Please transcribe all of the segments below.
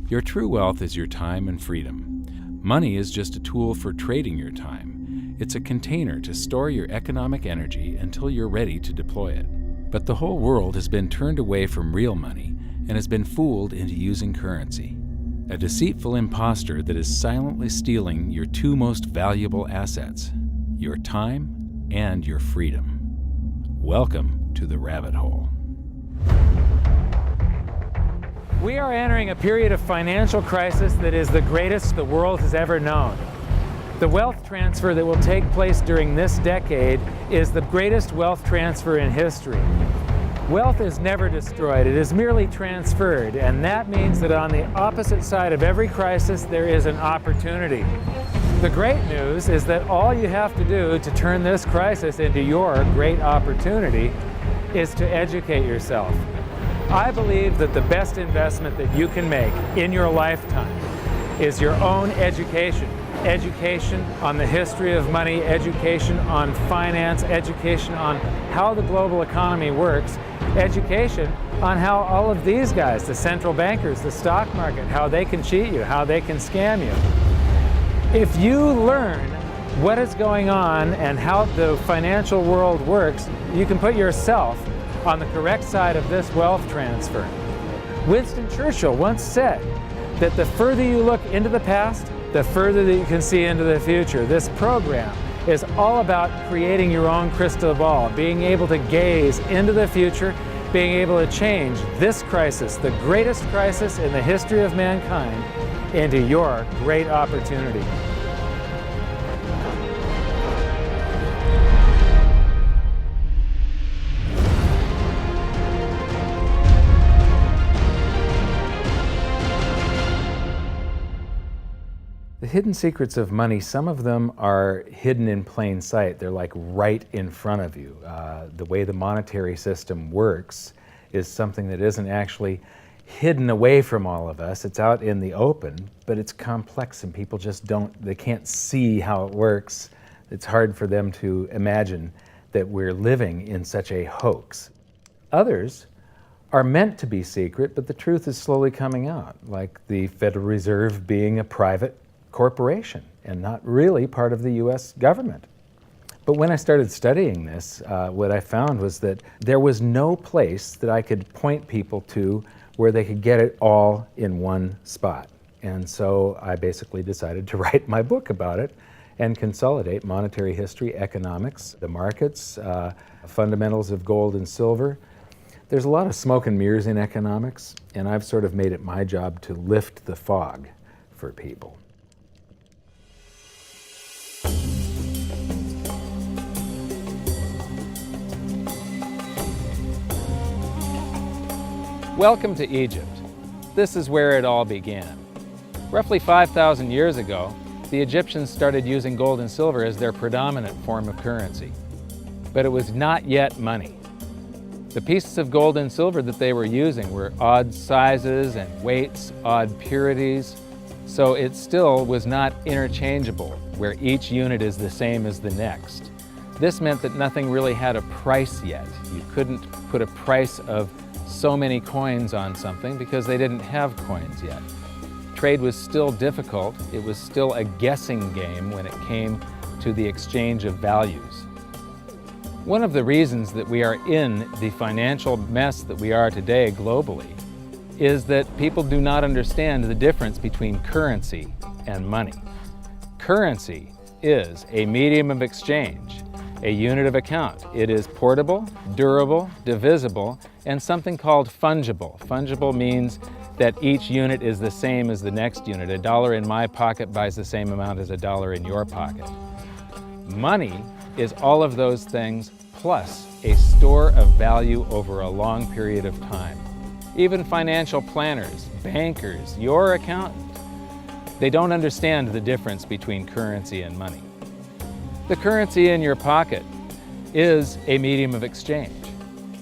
Your true wealth is your time and freedom. Money is just a tool for trading your time. It's a container to store your economic energy until you're ready to deploy it. But the whole world has been turned away from real money and has been fooled into using currency. A deceitful imposter that is silently stealing your two most valuable assets, your time and your freedom. Welcome to the rabbit hole. We are entering a period of financial crisis that is the greatest the world has ever known. The wealth transfer that will take place during this decade is the greatest wealth transfer in history. Wealth is never destroyed, it is merely transferred, and that means that on the opposite side of every crisis there is an opportunity. The great news is that all you have to do to turn this crisis into your great opportunity is to educate yourself. I believe that the best investment that you can make in your lifetime is your own education. Education on the history of money, education on finance, education on how the global economy works, education on how all of these guys, the central bankers, the stock market, how they can cheat you, how they can scam you. If you learn what is going on and how the financial world works, you can put yourself on the correct side of this wealth transfer. Winston Churchill once said that the further you look into the past, the further that you can see into the future. This program is all about creating your own crystal ball, being able to gaze into the future, being able to change this crisis, the greatest crisis in the history of mankind, into your great opportunity. The hidden secrets of money, some of them are hidden in plain sight. They're like right in front of you. The way the monetary system works is something that isn't actually hidden away from all of us. It's out in the open, but it's complex and people just they can't see how it works. It's hard for them to imagine that we're living in such a hoax. Others are meant to be secret, but the truth is slowly coming out, like the Federal Reserve being a private corporation and not really part of the U.S. government. But when I started studying this, what I found was that there was no place that I could point people to where they could get it all in one spot. And so I basically decided to write my book about it and consolidate monetary history, economics, the markets, fundamentals of gold and silver. There's a lot of smoke and mirrors in economics, and I've sort of made it my job to lift the fog for people. Welcome to Egypt. This is where it all began. Roughly 5,000 years ago, the Egyptians started using gold and silver as their predominant form of currency. But it was not yet money. The pieces of gold and silver that they were using were odd sizes and weights, odd purities, so it still was not interchangeable, where each unit is the same as the next. This meant that nothing really had a price yet. You couldn't put a price of so many coins on something because they didn't have coins yet. Trade was still difficult. It was still a guessing game when it came to the exchange of values. One of the reasons that we are in the financial mess that we are today globally is that people do not understand the difference between currency and money. Currency is a medium of exchange, a unit of account. It is portable, durable, divisible, and something called fungible. Fungible means that each unit is the same as the next unit. A dollar in my pocket buys the same amount as a dollar in your pocket. Money is all of those things plus a store of value over a long period of time. Even financial planners, bankers, your accountant, they don't understand the difference between currency and money. The currency in your pocket is a medium of exchange.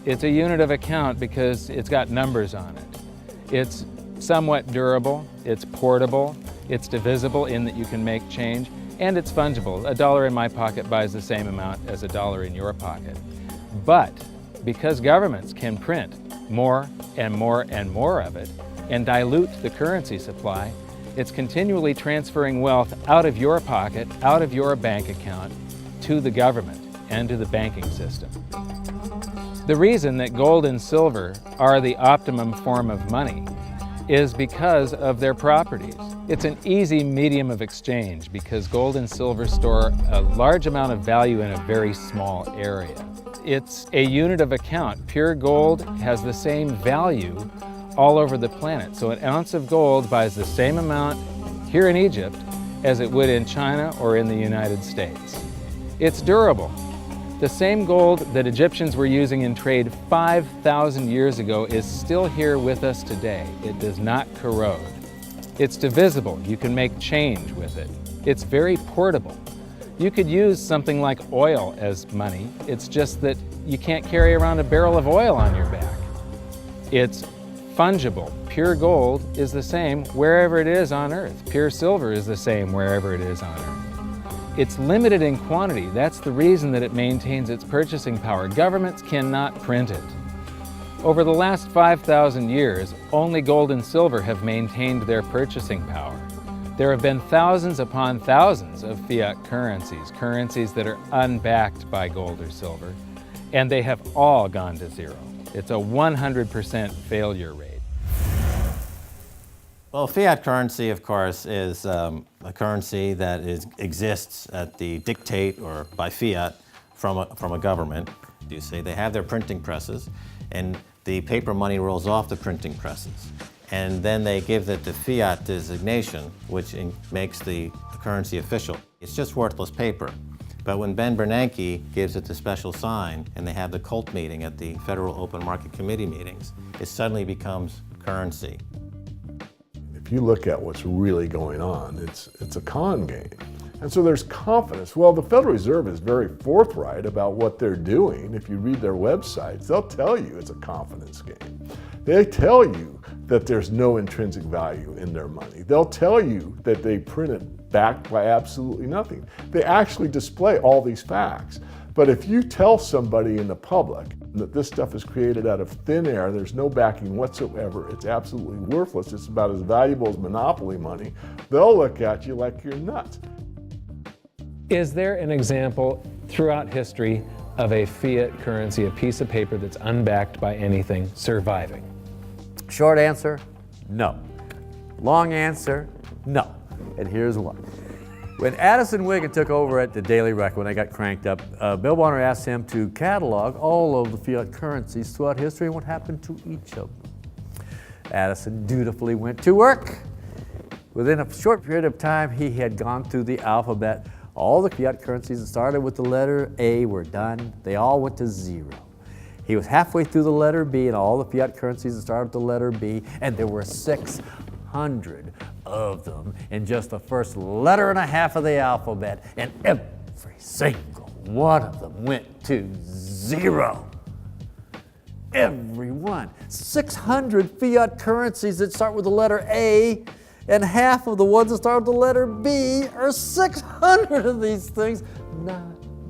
It's a unit of account because it's got numbers on it. It's somewhat durable, it's portable, it's divisible in that you can make change, and it's fungible. A dollar in my pocket buys the same amount as a dollar in your pocket. But because governments can print more and more and more of it, and dilute the currency supply, it's continually transferring wealth out of your pocket, out of your bank account, to the government and to the banking system. The reason that gold and silver are the optimum form of money is because of their properties. It's an easy medium of exchange because gold and silver store a large amount of value in a very small area. It's a unit of account. Pure gold has the same value all over the planet. So an ounce of gold buys the same amount here in Egypt as it would in China or in the United States. It's durable. The same gold that Egyptians were using in trade 5,000 years ago is still here with us today. It does not corrode. It's divisible. You can make change with it. It's very portable. You could use something like oil as money. It's just that you can't carry around a barrel of oil on your back. It's fungible. Pure gold is the same wherever it is on Earth. Pure silver is the same wherever it is on Earth. It's limited in quantity. That's the reason that it maintains its purchasing power. Governments cannot print it. Over the last 5,000 years, only gold and silver have maintained their purchasing power. There have been thousands upon thousands of fiat currencies, currencies that are unbacked by gold or silver, and they have all gone to zero. It's a 100% failure rate. Well, fiat currency, of course, is a currency that exists at the dictate or by fiat from a government. You say they have their printing presses, and the paper money rolls off the printing presses. And then they give it the fiat designation, which makes the currency official. It's just worthless paper. But when Ben Bernanke gives it the special sign, and they have the cult meeting at the Federal Open Market Committee meetings, it suddenly becomes currency. If you look at what's really going on, it's a con game. And so there's confidence. Well, the Federal Reserve is very forthright about what they're doing. If you read their websites, they'll tell you it's a confidence game. They tell you that there's no intrinsic value in their money. They'll tell you that they print it backed by absolutely nothing. They actually display all these facts. But if you tell somebody in the public that this stuff is created out of thin air, there's no backing whatsoever, it's absolutely worthless, it's about as valuable as monopoly money, they'll look at you like you're nuts. Is there an example throughout history of a fiat currency, a piece of paper that's unbacked by anything, surviving? Short answer, no. Long answer, no. And here's why. When Addison Wiggin took over at the Daily Record, when they got cranked up, Bill Warner asked him to catalog all of the fiat currencies throughout history and what happened to each of them. Addison dutifully went to work. Within a short period of time, he had gone through the alphabet. All the fiat currencies that started with the letter A were done. They all went to zero. He was halfway through the letter B, and all the fiat currencies that started with the letter B, and there were 600 of them in just the first letter and a half of the alphabet, and every single one of them went to zero. Every one. 600 fiat currencies that start with the letter A, and half of the ones that start with the letter B are 600 of these things. Not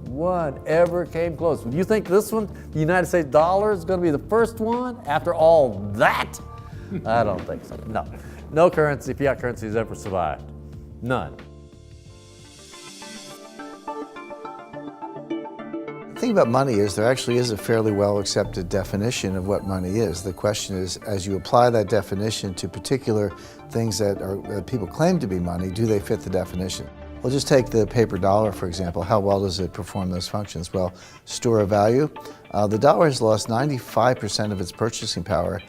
one ever came close. Do you think this one, the United States dollar, is going to be the first one after all that? I don't think so. No. No currency, fiat currency has ever survived. None. The thing about money is there actually is a fairly well accepted definition of what money is. The question is, as you apply that definition to particular things that people claim to be money, do they fit the definition? We'll just take the paper dollar, for example. How well does it perform those functions? Well, store of value. The dollar has lost 95% of its purchasing power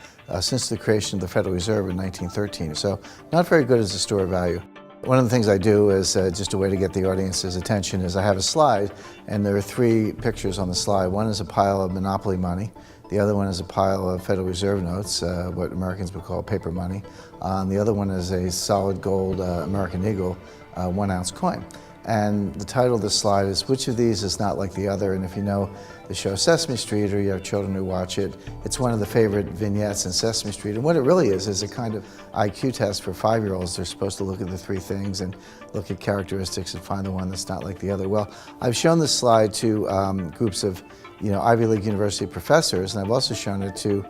since the creation of the Federal Reserve in 1913. So not very good as a store of value. One of the things I do is just a way to get the audience's attention is I have a slide, and there are 3 pictures on the slide. One is a pile of monopoly money. The other one is a pile of Federal Reserve notes, what Americans would call paper money. The other one is a solid gold American Eagle 1-ounce coin. And the title of the slide is, which of these is not like the other? And if you know the show Sesame Street, or you have children who watch it. It's one of the favorite vignettes in Sesame Street. And what it really is a kind of IQ test for 5-year-olds. They're supposed to look at the 3 things and look at characteristics and find the one that's not like the other. Well, I've shown this slide to groups of Ivy League university professors, and I've also shown it to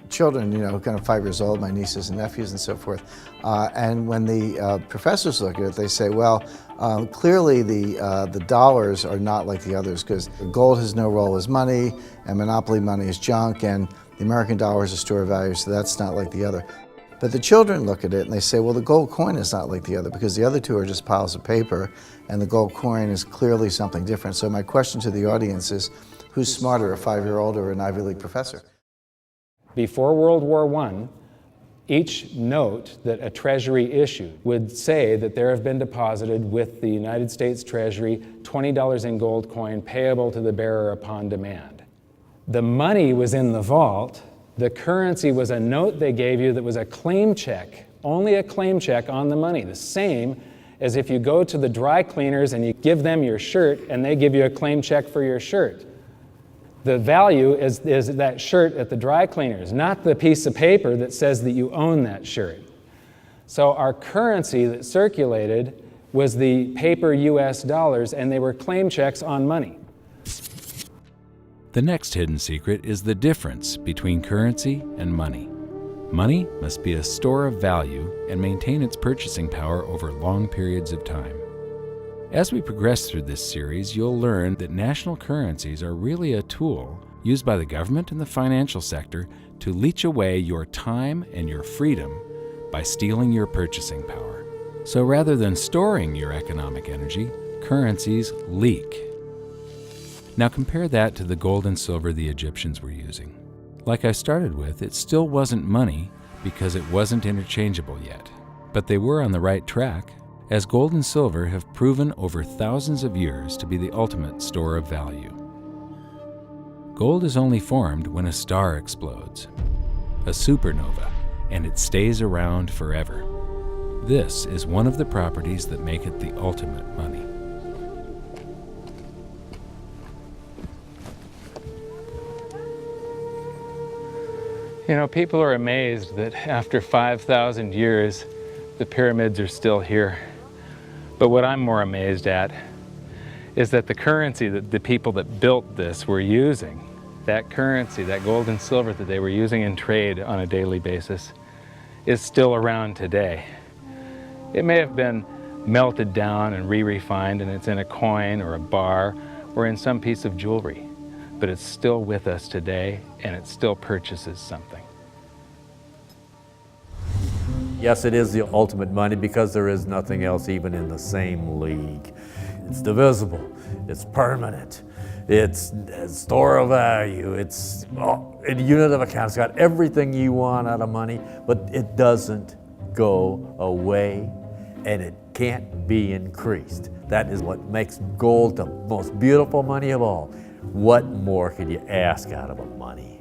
children, kind of 5 years old, my nieces and nephews and so forth. And when the professors look at it, they say, well, clearly the dollars are not like the others, because gold has no role as money, and monopoly money is junk, and the American dollar is a store of value, so that's not like the other. But the children look at it and they say, well, the gold coin is not like the other, because the other two are just piles of paper, and the gold coin is clearly something different. So my question to the audience is, who's smarter, a 5-year-old or an Ivy League professor? Before World War I, each note that a treasury issued would say that there have been deposited with the United States Treasury $20 in gold coin payable to the bearer upon demand. The money was in the vault. The currency was a note they gave you that was a claim check, only a claim check on the money, the same as if you go to the dry cleaners and you give them your shirt and they give you a claim check for your shirt. The value is that shirt at the dry cleaners, not the piece of paper that says that you own that shirt. So our currency that circulated was the paper US dollars, and they were claim checks on money. The next hidden secret is the difference between currency and money. Money must be a store of value and maintain its purchasing power over long periods of time. As we progress through this series, you'll learn that national currencies are really a tool used by the government and the financial sector to leech away your time and your freedom by stealing your purchasing power. So rather than storing your economic energy, currencies leak. Now compare that to the gold and silver the Egyptians were using. Like I started with, it still wasn't money because it wasn't interchangeable yet. But they were on the right track, as gold and silver have proven over thousands of years to be the ultimate store of value. Gold is only formed when a star explodes, a supernova, and it stays around forever. This is one of the properties that make it the ultimate money. People are amazed that after 5,000 years, the pyramids are still here. But what I'm more amazed at is that the currency that the people that built this were using, that currency, that gold and silver that they were using in trade on a daily basis, is still around today. It may have been melted down and re-refined, and it's in a coin or a bar or in some piece of jewelry, but it's still with us today, and it still purchases something. Yes, it is the ultimate money, because there is nothing else even in the same league. It's divisible, it's permanent, it's a store of value, it's a unit of account. It's got everything you want out of money, but it doesn't go away, and it can't be increased. That is what makes gold the most beautiful money of all. What more could you ask out of a money?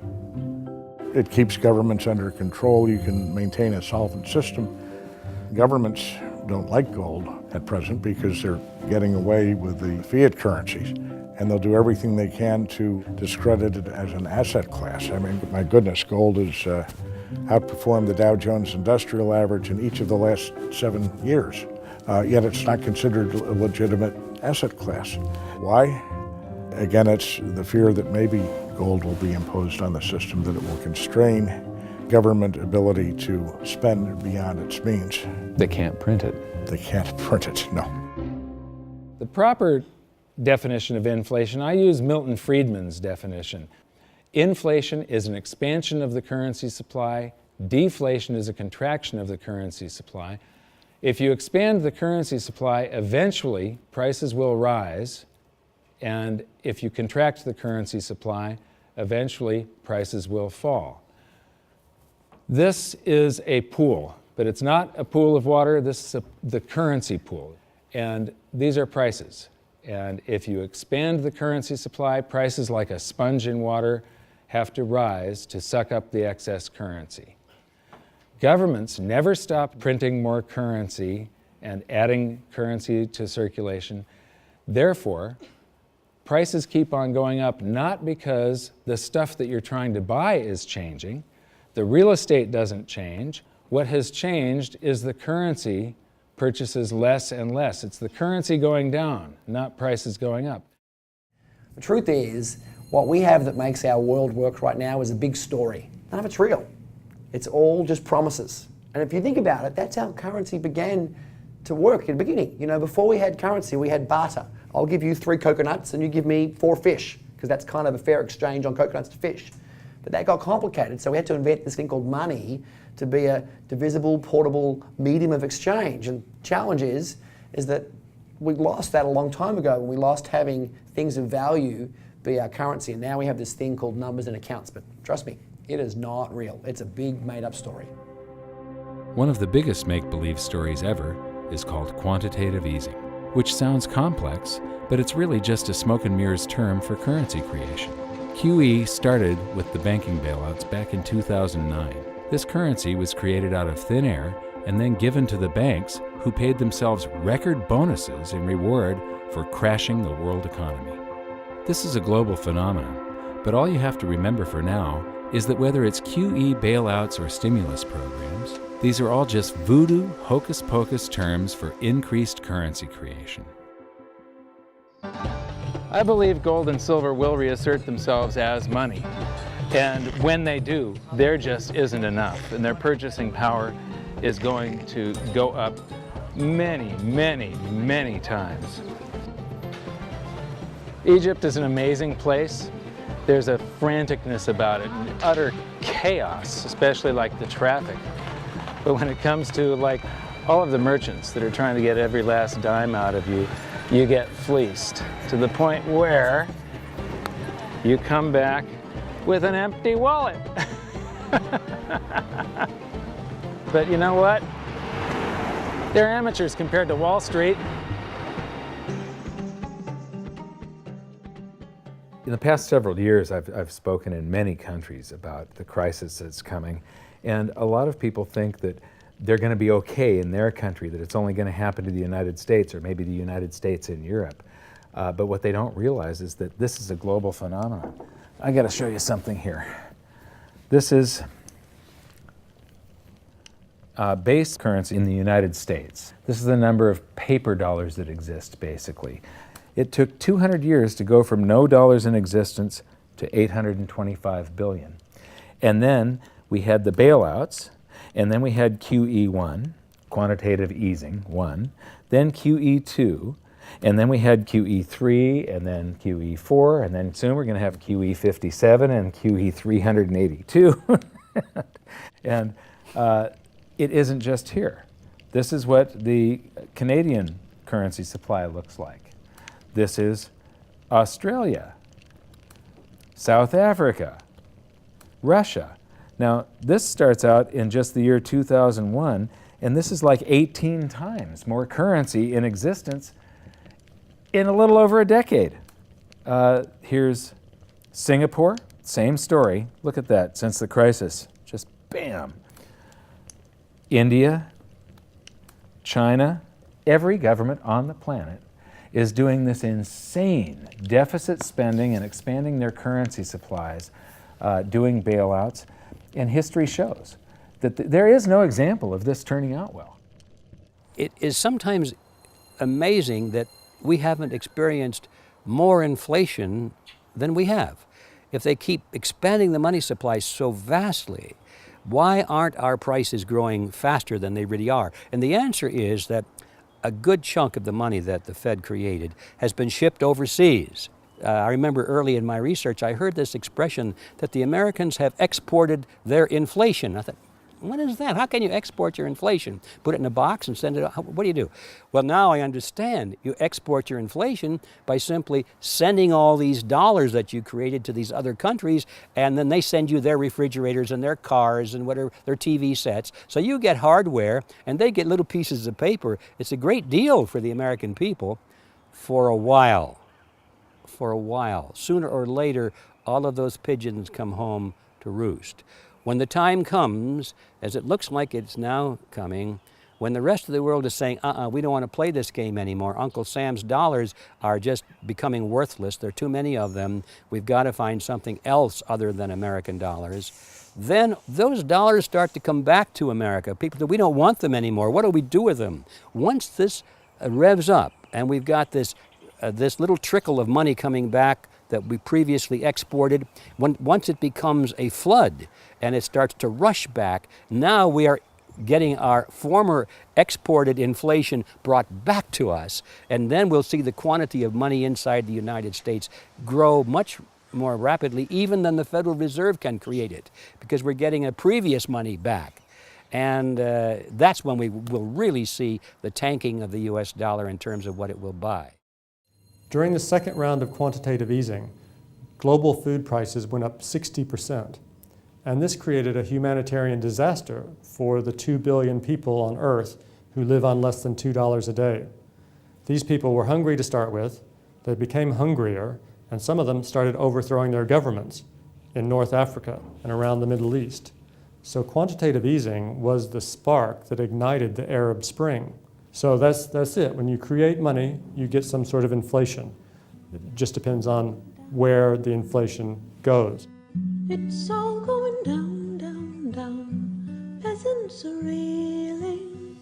It keeps governments under control. You can maintain a solvent system. Governments don't like gold at present because they're getting away with the fiat currencies, and they'll do everything they can to discredit it as an asset class. I mean, my goodness, gold has outperformed the Dow Jones Industrial Average in each of the last 7 years, yet it's not considered a legitimate asset class. Why? Again, it's the fear that maybe gold will be imposed on the system, that it will constrain government ability to spend beyond its means. They can't print it. They can't print it, no. The proper definition of inflation, I use Milton Friedman's definition. Inflation is an expansion of the currency supply. Deflation is a contraction of the currency supply. If you expand the currency supply, eventually prices will rise. And if you contract the currency supply, eventually prices will fall. This is a pool, but it's not a pool of water. This is the currency pool. And these are prices. And if you expand the currency supply, prices like a sponge in water have to rise to suck up the excess currency. Governments never stop printing more currency and adding currency to circulation. Therefore, Prices keep on going up not because the stuff that you're trying to buy is changing. The real estate doesn't change. What has changed is the currency purchases less and less. It's the currency going down, not prices going up. The truth is, what we have that makes our world work right now is a big story. None of it's real. It's all just promises. And if you think about it, that's how currency began to work in the beginning. You know, before we had currency, we had barter. I'll give you 3 coconuts and you give me 4 fish, because that's kind of a fair exchange on coconuts to fish. But that got complicated, so we had to invent this thing called money to be a divisible, portable medium of exchange. And the challenge is that we lost that a long time ago, when we lost having things of value be our currency. And now we have this thing called numbers and accounts. But trust me, it is not real. It's a big made-up story. One of the biggest make-believe stories ever is called quantitative easing, which sounds complex, but it's really just a smoke and mirrors term for currency creation. QE started with the banking bailouts back in 2009. This currency was created out of thin air and then given to the banks, who paid themselves record bonuses in reward for crashing the world economy. This is a global phenomenon, but all you have to remember for now is that whether it's QE bailouts or stimulus programs, these are all just voodoo, hocus-pocus terms for increased currency creation. I believe gold and silver will reassert themselves as money. And when they do, there just isn't enough, and their purchasing power is going to go up many, many, many times. Egypt is an amazing place. There's a franticness about it, and utter chaos, especially like the traffic. But when it comes to like all of the merchants that are trying to get every last dime out of you, you get fleeced to the point where you come back with an empty wallet. But you know what? They're amateurs compared to Wall Street. In the past several years, I've spoken in many countries about the crisis that's coming, and a lot of people think that they're going to be okay in their country, that it's only going to happen to the United States or maybe the United States in Europe. But what they don't realize is that this is a global phenomenon. I got to show you something here. This is base currency in the United States. This is the number of paper dollars that exist, basically. It took 200 years to go from no dollars in existence to 825 billion. And then we had the bailouts, and then we had QE1, quantitative easing 1, then QE2, and then we had QE3, and then QE4, and then soon we're going to have QE57 and QE382. And it isn't just here. This is what the Canadian currency supply looks like. This is Australia, South Africa, Russia. Now, this starts out in just the year 2001, and this is like 18 times more currency in existence in a little over a decade. Here's Singapore, same story. Look at that, since the crisis, just bam. India, China, every government on the planet is doing this insane deficit spending and expanding their currency supplies, doing bailouts. And history shows that there is no example of this turning out well. It is sometimes amazing that we haven't experienced more inflation than we have. If they keep expanding the money supply so vastly, why aren't our prices growing faster than they really are? And the answer is that a good chunk of the money that the Fed created has been shipped overseas. I remember early in my research, I heard this expression that the Americans have exported their inflation. I thought, what is that? How can you export your inflation? Put it in a box and send it out? What do you do? Well, now I understand. You export your inflation by simply sending all these dollars that you created to these other countries, and then they send you their refrigerators and their cars and whatever, their TV sets. So you get hardware, and they get little pieces of paper. It's a great deal for the American people for a while. For a while. Sooner or later, all of those pigeons come home to roost. When the time comes, as it looks like it's now coming, When the rest of the world is saying, we don't want to play this game anymore. Uncle Sam's dollars are just becoming worthless. There are too many of them. We've got to find something else other than American dollars. Then those dollars start to come back to America. People say, we don't want them anymore. What do we do with them? Once this revs up and we've got this little trickle of money coming back that we previously exported, once it becomes a flood and it starts to rush back, now we are getting our former exported inflation brought back to us, and then we'll see the quantity of money inside the United States grow much more rapidly even than the Federal Reserve can create it, because we're getting a previous money back. And that's when we will really see the tanking of the US dollar in terms of what it will buy. During the second round of quantitative easing, global food prices went up 60%. And this created a humanitarian disaster for the 2 billion people on Earth who live on less than $2 a day. These people were hungry to start with, they became hungrier, and some of them started overthrowing their governments in North Africa and around the Middle East. So quantitative easing was the spark that ignited the Arab Spring. So that's it. When you create money, you get some sort of inflation. It just depends on where the inflation goes. It's all going down, down, down. Peasants are reeling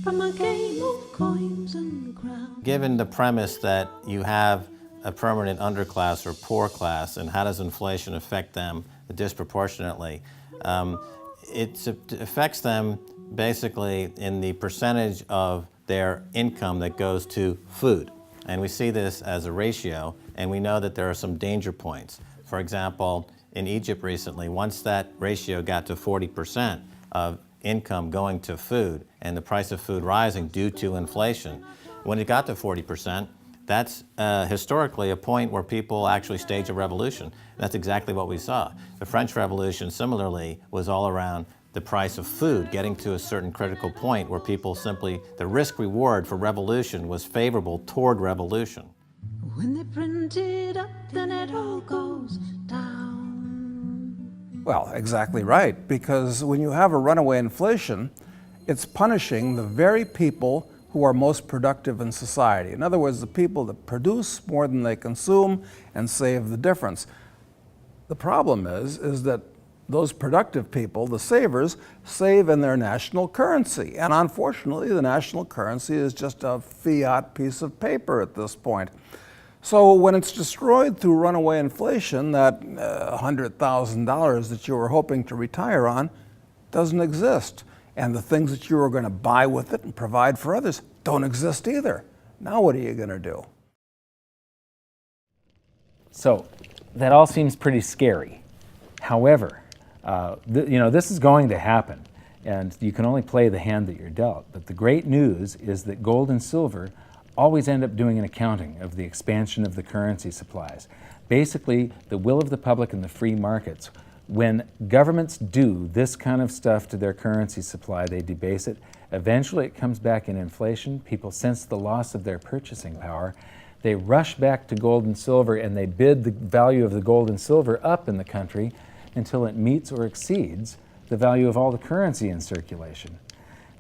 from a game of coins and crowns. Given the premise that you have a permanent underclass or poor class, and how does inflation affect them disproportionately, it affects them basically in the percentage of their income that goes to food. And we see this as a ratio, and we know that there are some danger points. For example, in Egypt recently, once that ratio got to 40% of income going to food and the price of food rising due to inflation, when it got to 40%, that's historically a point where people actually stage a revolution. That's exactly what we saw. The French Revolution, similarly, was all around the price of food getting to a certain critical point where people simply, the risk-reward for revolution was favorable toward revolution. When they print it up, then it all goes down. Well, exactly right, because when you have a runaway inflation, it's punishing the very people who are most productive in society. In other words, the people that produce more than they consume and save the difference. The problem is that those productive people, the savers, save in their national currency. And unfortunately, the national currency is just a fiat piece of paper at this point. So when it's destroyed through runaway inflation, that $100,000 that you were hoping to retire on doesn't exist. And the things that you were going to buy with it and provide for others don't exist either. Now what are you going to do? So that all seems pretty scary. However, this is going to happen, and you can only play the hand that you're dealt. But the great news is that gold and silver always end up doing an accounting of the expansion of the currency supplies. Basically, the will of the public and the free markets. When governments do this kind of stuff to their currency supply, they debase it. Eventually it comes back in inflation. People sense the loss of their purchasing power. They rush back to gold and silver, and they bid the value of the gold and silver up in the country until it meets or exceeds the value of all the currency in circulation.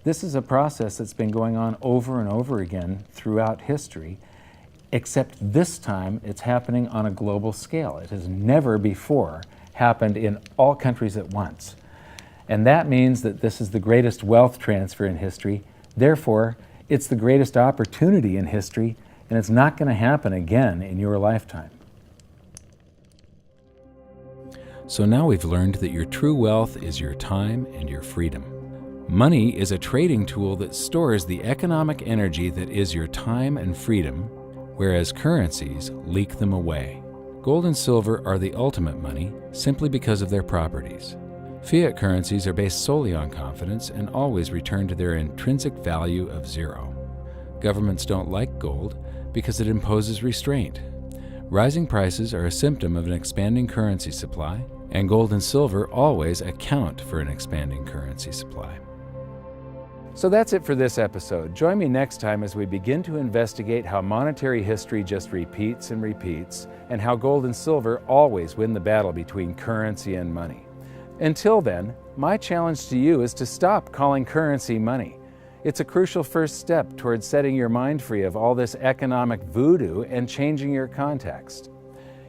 This is a process that's been going on over and over again throughout history, except this time it's happening on a global scale. It has never before happened in all countries at once. And that means that this is the greatest wealth transfer in history. Therefore, it's the greatest opportunity in history, and it's not going to happen again in your lifetime. So now we've learned that your true wealth is your time and your freedom. Money is a trading tool that stores the economic energy that is your time and freedom, whereas currencies leak them away. Gold and silver are the ultimate money simply because of their properties. Fiat currencies are based solely on confidence and always return to their intrinsic value of zero. Governments don't like gold because it imposes restraint. Rising prices are a symptom of an expanding currency supply, and gold and silver always account for an expanding currency supply. So that's it for this episode. Join me next time as we begin to investigate how monetary history just repeats and repeats, and how gold and silver always win the battle between currency and money. Until then, my challenge to you is to stop calling currency money. It's a crucial first step towards setting your mind free of all this economic voodoo and changing your context.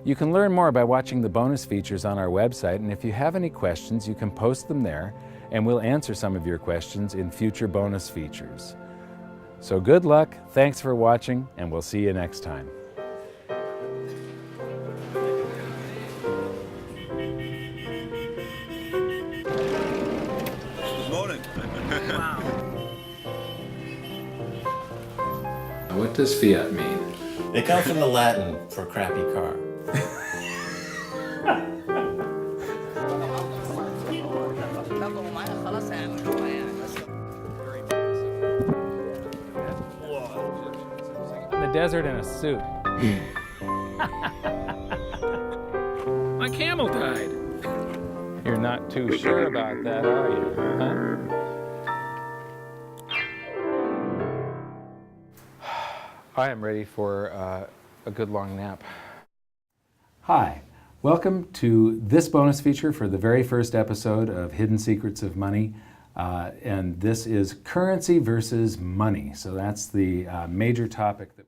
You can learn more by watching the bonus features on our website, and if you have any questions, you can post them there, and we'll answer some of your questions in future bonus features. So good luck, thanks for watching, and we'll see you next time. Good morning. Wow. What does fiat mean? It comes from the Latin for crappy car. In the desert in a suit. My camel died. You're not too sure about that, are you? Huh? I am ready for a good long nap. Hi, welcome to this bonus feature for the very first episode of Hidden Secrets of Money. And this is currency versus money. So that's the major topic that